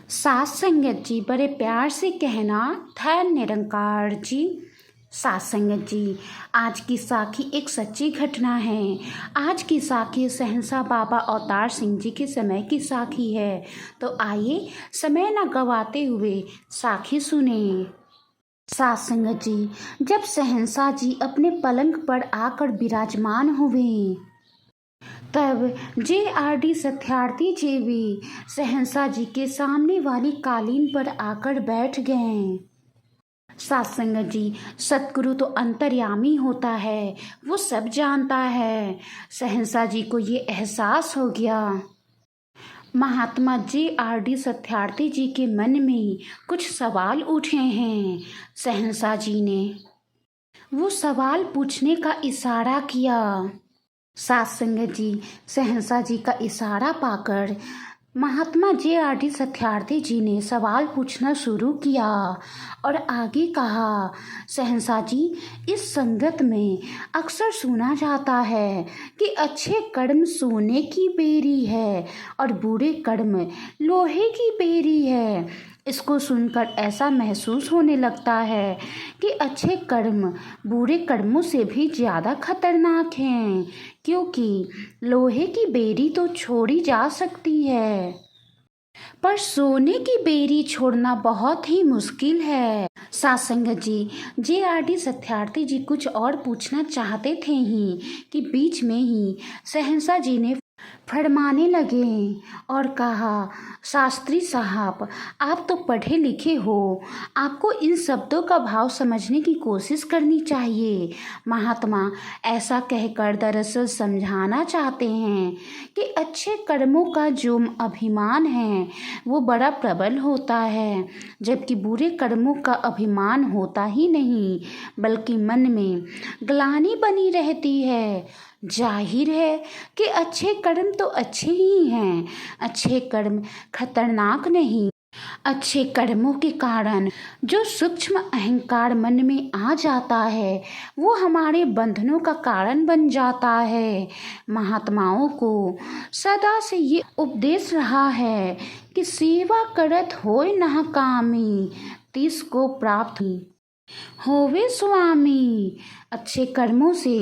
सास संगत जी बड़े प्यार से कहना था निरंकार जी। सास संगत जी, आज की साखी एक सच्ची घटना है। आज की साखी सहंसा बाबा अवतार सिंह जी के समय की साखी है। तो आइए समय न गवाते हुए साखी सुने। सास संगत जी, जब सहंसा जी अपने पलंग पर आकर विराजमान हुए तब JRD सत्यार्थी जी भी सहंसा जी के सामने वाली कालीन पर आकर बैठ गए। सत्संग जी, सतगुरु तो अंतर्यामी होता है, वो सब जानता है। सहंसा जी को ये एहसास हो गया। महात्मा JRD सत्यार्थी जी के मन में कुछ सवाल उठे हैं। सहंसा जी ने वो सवाल पूछने का इशारा किया। सत्संग जी, सहंसा जी का इशारा पाकर महात्मा JRD सत्यार्थी जी ने सवाल पूछना शुरू किया और आगे कहा, सहंसा जी, इस संगत में अक्सर सुना जाता है कि अच्छे कर्म सोने की बेरी है और बुरे कर्म लोहे की बेरी है। इसको सुनकर ऐसा महसूस होने लगता है कि अच्छे कर्म बुरे कर्मों से भी ज़्यादा खतरनाक हैं, क्योंकि लोहे की बेरी तो छोड़ी जा सकती है पर सोने की बेरी छोड़ना बहुत ही मुश्किल है। सत्संग जी, JRD सत्यार्थी जी कुछ और पूछना चाहते थे ही कि बीच में ही सहंसा जी ने फरमाने लगे और कहा, शास्त्री साहब, आप तो पढ़े लिखे हो, आपको इन शब्दों का भाव समझने की कोशिश करनी चाहिए। महात्मा ऐसा कहकर दरअसल समझाना चाहते हैं कि अच्छे कर्मों का जो अभिमान है वो बड़ा प्रबल होता है, जबकि बुरे कर्मों का अभिमान होता ही नहीं, बल्कि मन में ग्लानि बनी रहती है। जाहिर है कि अच्छे कर्म तो अच्छे ही हैं, अच्छे कर्म खतरनाक नहीं। अच्छे कर्मों के कारण जो सूक्ष्म अहंकार मन में आ जाता है वो हमारे बंधनों का कारण बन जाता है। महात्माओं को सदा से ये उपदेश रहा है कि सेवा करत होय नह कामी, तिस को प्राप्त होवे स्वामी। अच्छे कर्मों से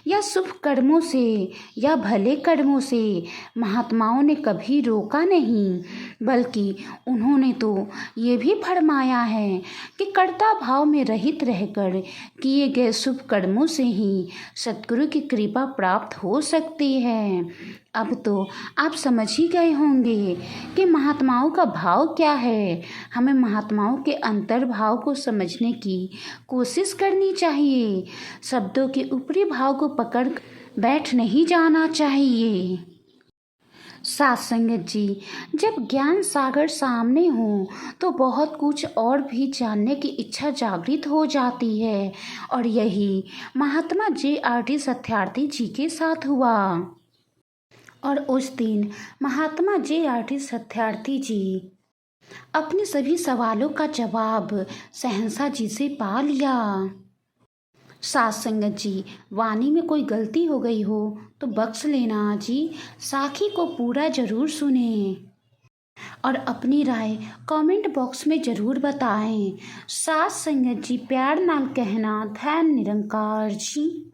या शुभ कर्मों से या भले कर्मों से महात्माओं ने कभी रोका नहीं, बल्कि उन्होंने तो ये भी फरमाया है कि कर्ता भाव में रहित रहकर किए गए शुभ कर्मों से ही सतगुरु की कृपा प्राप्त हो सकती है। अब तो आप समझ ही गए होंगे कि महात्माओं का भाव क्या है। हमें महात्माओं के अंतर्भाव को समझने की कोशिश करनी चाहिए। शब्दों के ऊपरी भाव को पकड़ बैठ नहीं जाना चाहिए। सत्संगत जी, जब ज्ञान सागर सामने हो तो बहुत कुछ और भी जानने की इच्छा जागृत हो जाती है, और यही महात्मा JRD सत्यार्थी जी के साथ हुआ। और उस दिन महात्मा JRD सत्यार्थी जी अपने सभी सवालों का जवाब सहंसा जी से पा लिया। सत्संगत जी, वाणी में कोई गलती हो गई हो तो बख्श लेना जी। साखी को पूरा जरूर सुने और अपनी राय कमेंट बॉक्स में जरूर बताएं। सत्संगत जी, प्यार नाल कहना धन निरंकार जी।